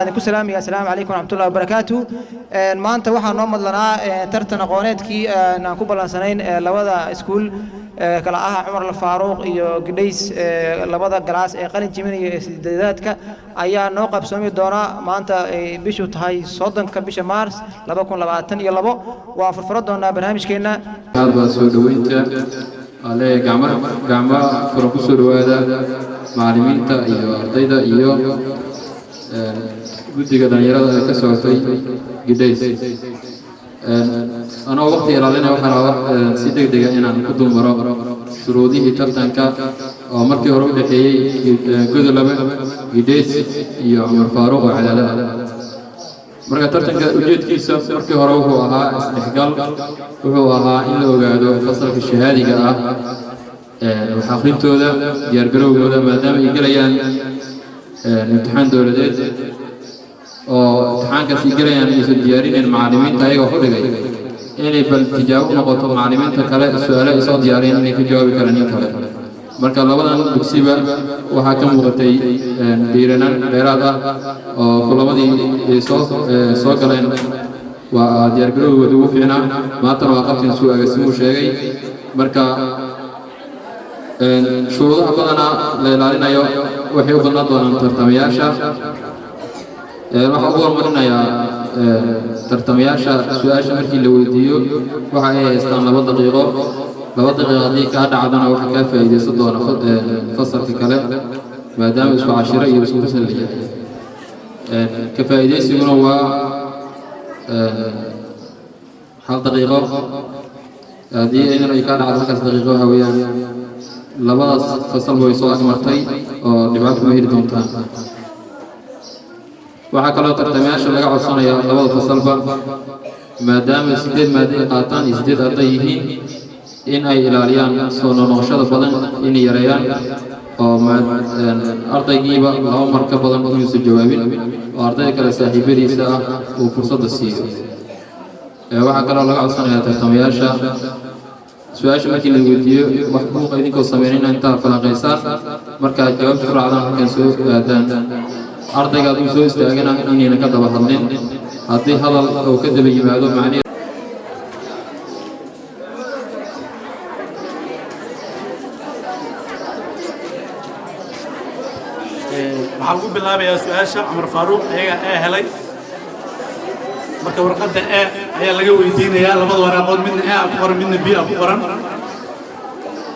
السلام عليكم ورحمة الله وبركاته. maanta waxaan noo madlanaa tartan aqooneedkii aan ku ballansanayn labada iskuul kala ah Cumar al Faaruq iyo Gdays labada galaas ee qalin jibinaya ee sideedaadka ayaa noo qabsoomay doona maanta bishu tahay 30ka bisha Maars 2022 waa furfuro doona barnaamijkeena aad soo dhaweynta ale gacmo furan ku soo dhawaada macallimiinta iyo ardayda iyo guddiga dhalinyarada ee ka socotay Gdays أنا وقت يرالنا وحنا سيدك إن أنا كنت مرا شروطي ترتان كا مركي هروب دحية كذا لبا Gdays يا عمر فاروق على لا مركي ترتان كا وجد كيسا مركي هروب هو ها استحقال وهو ها إلا وقعدوا فصل في الشهادة كا وحاقين تودا يرجعوا تودا ما دام يجريان امتحان دولتين وامتحان كسي جريان يسجلين المعلمين تايجوا خدقي إني بالتجاوب نقطة معلمين تكلا السؤال يصاد يارين إني في جواب كلامي كلا مركز لبنا بكسبة وحكم وقتي ديرنا لرادا وكل ما دي صو كلام وديارجلو ودو فينا ما تنوقفت نسوء جسمه شيء مركز شروط أبداً لالنا يو وحيو بنا دونا ترتمياشا waxaa ugu hormarinayaa tartamayaasha su'aasha markii la weydiiyo waxa ay haystaan 2 daqiiqo haddii ka dhacdana waxa ka faa'iideysan doona fasalka kale maadaama isku cashiro iyo isku fasal yahay ka faa'iideysiguna waa 1 daqiiqo haddii ay ka dhacdo halkaas daqiiqo waxa weeyaan labadaas fasal way soo agmartay oo dhibaato ma heli doontaan waxaa kaloo tartamayaasha laga codsanayaa labada fasalba maadaama 8 maado ay qaataan iyo 8 arday yihiin in ay ilaaliyaan soo noqoshada badan in yareeyaan oo ardaygiiba 2 mar ka badan uusan jawaabin oo ardayda kale saaxiibadiisa ah uu fursad siiyo waxaa kaloo laga codsanayaa tartamayaasha su'aasha markii la weydiiyo wax buuq idinkoo sameynayna inta falanqeysaan marka jawaab suracdan halkan soo aadaan ardayga uu soo istaagana inayna ka daba hadlin haddii hadal uu ka daba yimaado macnaheedu waxaan ku bilaabayaa su'aasha Cumar Faaruq ayaga ee helay marka warqadda ee ayaa laga weydiinayaa labada waraqood midna ee ku qoran midna b ku qoran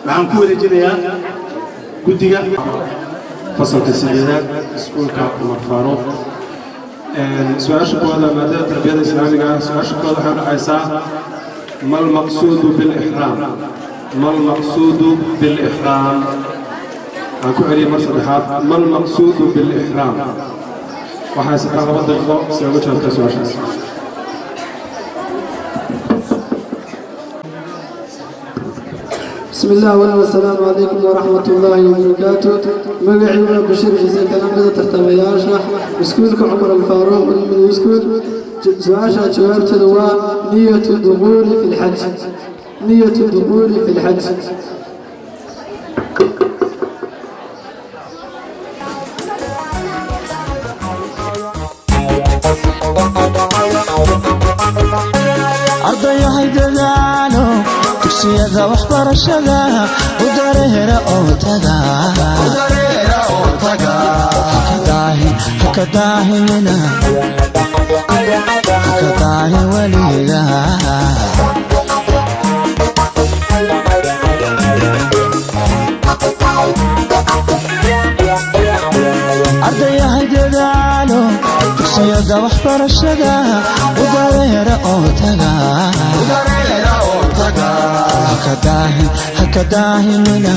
waxaan ku wareejinayaa guddiga fasalka sideedaad iskuulka Cumar Faaruq su'aasha kooda maadada tarbiyada islaamiga su'aasha kooda waxay dhacaysaa mal maqsuudu bil ihraam aan ku celiyay mar saddexaad mal maqsuudu bil ihraam waxaa saddex 2 daqiiqo si uga jawaabta su'aashaas بسم الله والسلام عليكم ورحمة الله وبركاته. مقعي بشير عيسى كلام بدأ ترتمياشا مسكولك عمر الفاروق من مسكول سؤاشا جوابت دواء نية الدخول في الحج أرضي هيدلانو dugsiyada waxbarashada u dareera oo taga hakadaahina weliga ardayahay dadaalo dugsiyada waxbarashada u dareera oo taga hakadaahi weliga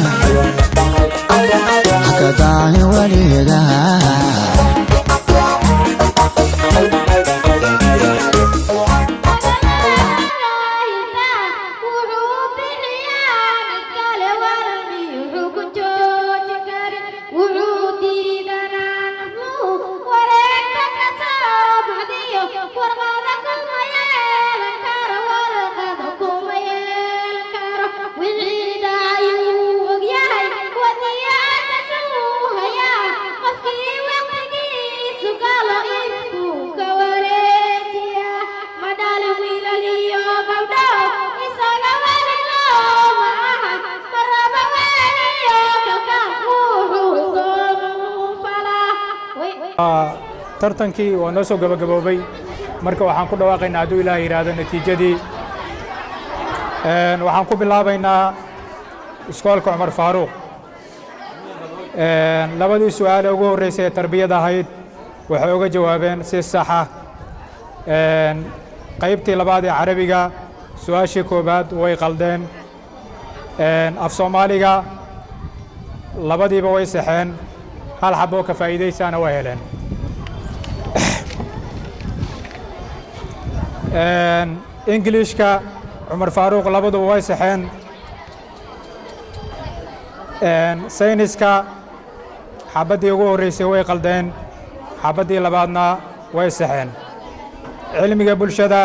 وقتي tartankii waa noo soo gabagaboobay marka waxaan ku dhawaaqaynaa hadduu ilaahay yidhaahdo natiijadii waxaan ku bilaabaynaa iskoolka cumar faaruuq labadii su'aale ugu horreysay ee tarbiyada ahayd waxay uga jawaabeen si saxa qaybtii labaad ee carabiga su'aashii koowaad way qaldeen af soomaaliga labadiiba way saxeen hal xaboo ka faa'iidaysaana way heleen ingiliishka cumar faaruuq labaduba way saxeen sayniska xabaddii ugu horreysay way qaldeen xabaddii labaadna way saxeen cilmiga bulshada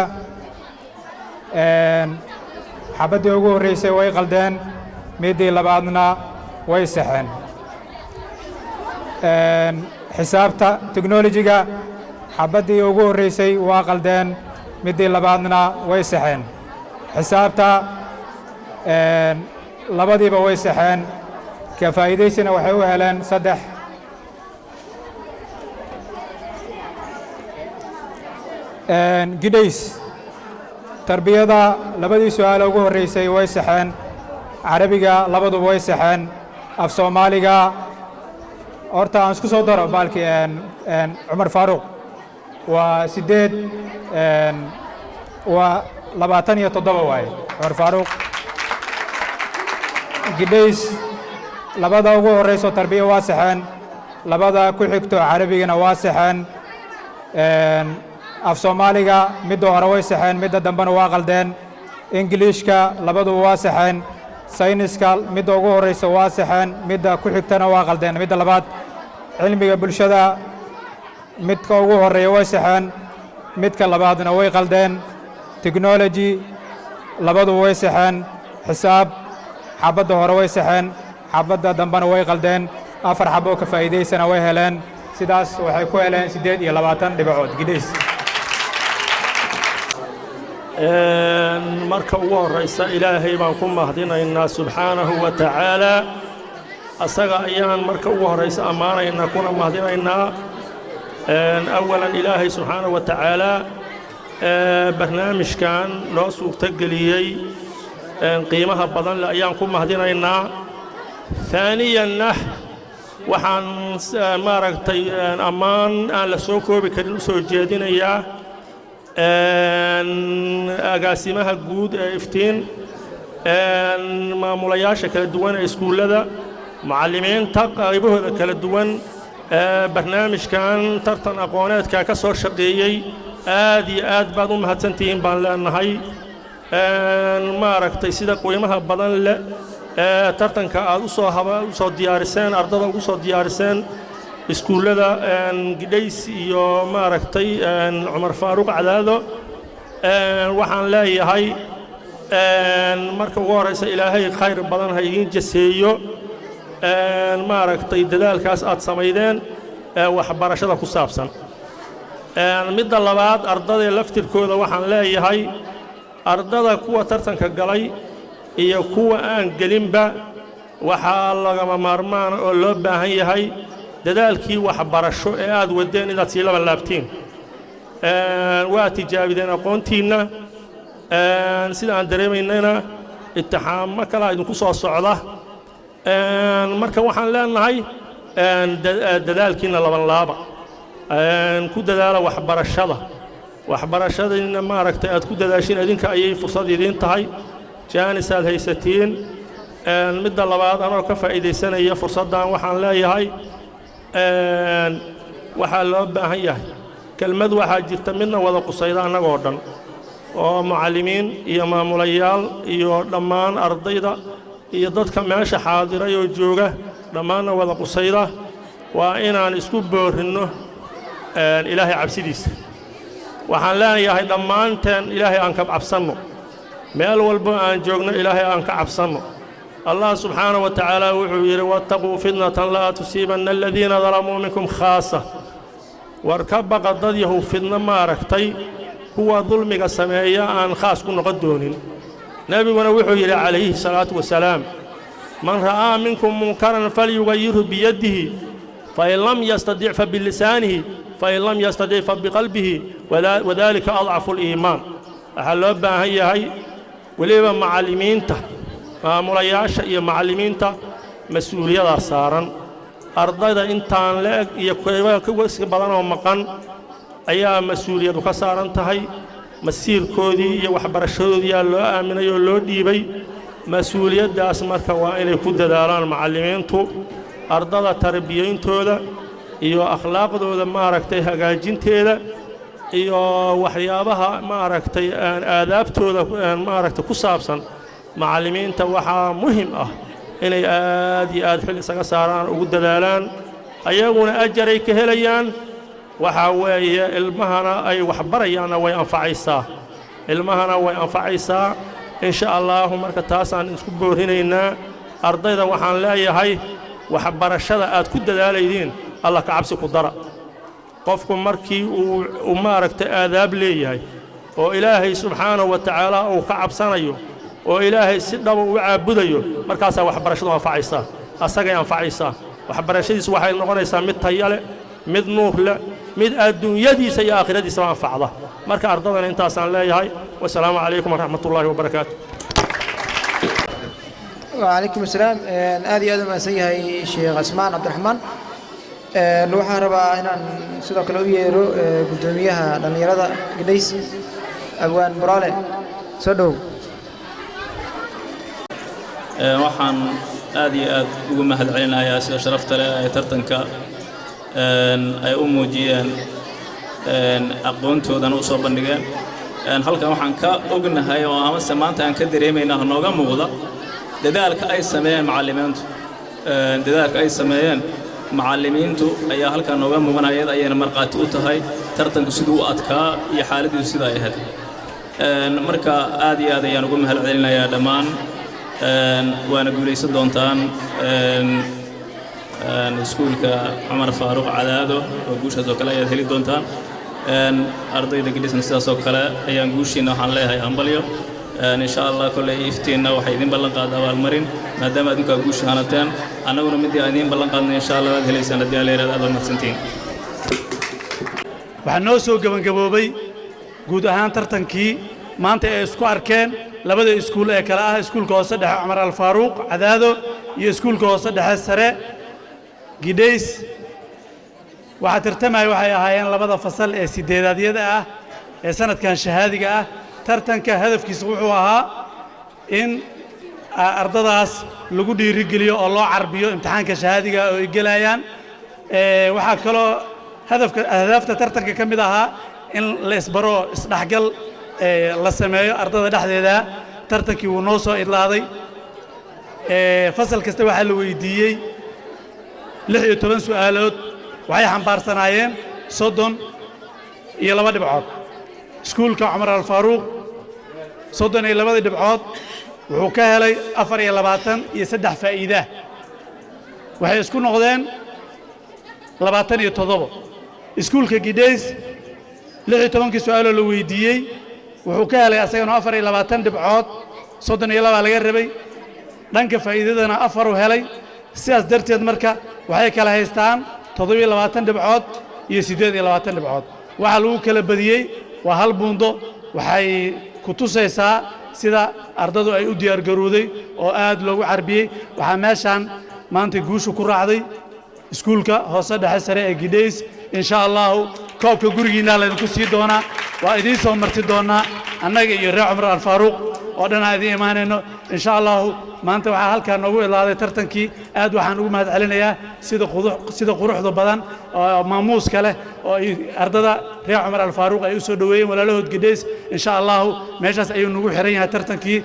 xabaddii ugu horreysay way qaldeen middii labaadna way saxeen xisaabta teknolojiga xabaddii ugu horreysay waa qaldeen middii labaadna way saxeen xisaabta labadiiba way saxeen ka faa'iidaysina waxay u heleen 3 gidhays tarbiyada labadii su'aalo ugu horreysay way saxeen carabiga labaduba way saxeen af soomaaliga horta aan isku soo daro baalkii cumar faaruuq waa 8 waa 27 waaye cumar faaruuq gidhays labada ugu horreyso tarbiya waa saxeen labada ku xigto carabigana waa saxeen af soomaaliga midda hore way saxeen midda dambena waa qaldeen ingiliishka labaduba waa saxeen sayniska midda ugu horreysa waa saxeen midda ku xigtana waa qaldeen midda labaad cilmiga bulshada midka ugu horreeya way saxeen midka labaadna way qaldeen technology labaduba way saxeen xisaab xabadda hore way saxeen xabadda dambena way qaldeen 4 xaboo ka faa'iidaysana way heleen sidaas waxay ku heleen 28 dhibacood gidhays marka ugu horreysa ilaahay baan ku mahadinaynaa subxaanahu wa tacaalaa asaga ayaan marka ugu horreysa ammaanaynaa kuna mahadinaynaa awalan ilaahay subxaanahu wa tacaalaa barnaamijkan noo suurtogeliyey qiimaha badan le ayaan ku mahadinaynaa haaniyanna waxaan maaragtay ammaan aan la soo koobi karin u soo jeedinayaa agaasimaha guud ee iftiin maamulayaasha kala duwan ee iskuullada macallimiinta qaybahooda kala duwan barnaamijkan tartan aqooneedka ka soo shaqeeyey aad iyo aad baad u mahadsantihiin baan leenahay maaragtay sida qiimaha badan leh tartanka aad u soo diyaariseen ardada ugu soo diyaariseen iskuullada gidhays iyo maaragtay cumar faaruuq cadaado waxaan leeyahay marka ugu horreysa ilaahay khayr badan ha idiin jaseeyo maaragtay dadaalkaas aad samaydeen waxbarashada ku saabsan midda labaad ardada laftirkooda waxaan leeyahay ardada kuwa tartanka galay iyo kuwa aan gelinba waxaa lagama maarmaan oo loo baahan yahay dadaalkii waxbarasho ee aad wadeen inaad sii laba laabtiin waa tijaabideen aqoontiinna sida aan dareemaynayna imtixaamo kala idinku soo socda marka waxaan leenahay dadaalkiina laban laaba ku dadaala waxbarashadiina maaragtay aad ku dadaashiin idinka ayay fursad idiin tahay jaanis aad haysatiin midda labaad anoo ka faa'iidaysanaya fursaddan waxaan leeyahay waxaa loo baahan yahay kelmad waxaa jirta midna wada qusayda annagoo dhan oo mucallimiin iyo maamulayaal iyo dhammaan ardayda iyo dadka meesha xaadiray oo jooga dhammaanna wada qusayda waa inaan isku boorinno ilaahay cabsidiisa waxaan leenayahay dhammaanteen ilaahay aan ka cabsanno meel walbo aan joogno ilaahay aan ka cabsanno allah subxaanahu wa tacaala wuxuu yidhi wattaquu fitnatan laa tusiibanna aladiina dalamuu minkum khaasa war ka baqa dad yahow fidno maaragtay kuwa dulmiga sameeya aan khaas ku noqon doonin nebiguna wuxuu yidhi calayhi salaatu wasalaam man ra'aa minkum munkaran falyugayirhu biyadihi fain lam yastadic fa bilisaanihi فإن لم يستطع فبقلبه وذلك أضعف الإيمان أحلو باهي هي وليبا معلمينته مراياش يا معلمينته مسؤولية صارا أرضنا إنتان لا يكوي كويس بدنا ومقن أيها مسؤولية كسارا تهي مسير كودي وحبر الشهود يا لو آمن يا لو ديبي مسؤولية داس مركا وإلى كود داران معلمينتو أرضنا تربيين تودا iyo akhlaaqdooda maaragtay hagaajinteeda iyo waxyaabaha maaragtay aadaabtooda maaragtay ku saabsan macallimiinta waxaa muhiim ah inay aad iyo aad xil isaga saaraan ugu dadaalaan ayaguna ajar ay ka helayaan waxa weeye ilmahana ay wax barayaanna way anfacaysaa ilmahana way anfacaysaa insha Allah marka taasaan isku boorinaynaa ardayda waxaan leeyahay wax barashada aad ku dadaalaydeen الله كعبسي قدرة قفكم مركي وماركت آذاب ليه وإلهي سبحانه وتعالى وكعب سنيو وإلهي سدنا وعبديو مركاسا وحبرشدها فعيسا أساقيا فعيسا وحبرشديس وحي نغنيسا مد طيالة مد نوفلة مد الدنيا دي سي آخرة دي سواء فعضة مركا أرضنا انتاسان ليه والسلام عليكم ورحمة الله وبركاته. وعليكم السلام. آدي آدم أسيها شيخ عثمان عبد الرحمن waxaan rabaa inaan sidoo kale u yeero gudoomiyaha dhalinyarada Gdays Abwaan Buraale soo dhow waxaan aad iyo aad ugu mahadcelinayaa sida sharafta leh ay tartanka ay u muujiyeen aqoontoodan u soo bandhigeen halkan waxaan ka ognahay oo amase maanta aan ka dareemaynaa nooga muuqda dadaalka ay sameeyeen macallimiintu dadaalka ay sameeyeen macallimiintu ayaa halkan nooga muuqanayay ayayna marqaati u tahay tartanku sidoo u adkaa iyo xaaladiisu sida ay ahayd marka aad iyo aad ayaan ugu mahadcelinayaa dhammaan waana guuleysan doontaan iskuulka Cumar Faaruq Cadaado oo guushaas oo kale ayaad heli doontaan ardayda Gdays sidaas oo kale ayaan guushiina waxaan leeyahay hambalyo إن شاء الله كل إفتينا وحيدين بلن قاد والمرين ما دام أدنك أقوش هانتين أنا أقول مدي أدين بلن قاد إن شاء الله هذه السنة دي على هذا المسنتين. وحنوسو قبل قبوبي جود هان ترتنكي ما أنت إسكوار كان لبدأ إسكول كلاه إسكول قاصد عمر الفاروق عدادو يسكول قاصد السراء Gdays وحترتمع وحي هايان لبدأ فصل سيدات يدا سنة كان شهادة tartanka hadafkiisu wuxuu ahaa in ardadaas lagu dhiirigeliyo oo loo carbiyo imtixaanka shahaadiga oo ay galayaan waxa kale hadafta tartanka kamid ahaa in la isbaro isdhaxgal la sameeyo ardada dhexdeeda tartankii uu noo soo idlaaday fasal kasta waxa la weydiiyay 16 su'aalood waxay xambaarsanaayeen 32 dhibcood iskuulka Cumar al-Faaruq 32 dhibcood wuxuu ka helay 24 faa'iido waxay isku noqdeen 27 iskuulka Gdays 16 su'aalo la weydiiyay wuxuu ka helay asagana 24 dhibcood 32 laga rabay dhanka faa'iidadana 4 uu helay sidaas darteed marka waxay kala haystaan 27 dhibcood iyo 28 dhibcood waxa lagu kala badiyay waa hal buundo waxay ku tusaysaa sida ardadu ay u diyaar garowday oo aad loogu carbiyay waxa meeshan maanta guushu ku raacday iskuulka hoose dhexe sare ee Gdays insha Allah koobka gurigiina la idinku sii doona waa idin soo marti doona annaga iyo reer Cumar al-Faaruq oo dhan aad iimaanayno insha Allah maanta waxa halka noogu ilaaday tartankii aad waxaan ugu mahadcelinayaa sida quruxda badan oo maamuus kale oo ardada reer Cumar al-Faaruq ay u soo dhaweeyeen walaalahood Gdays insha Allah meeshaas ayuu nagu xiran yahay tartankii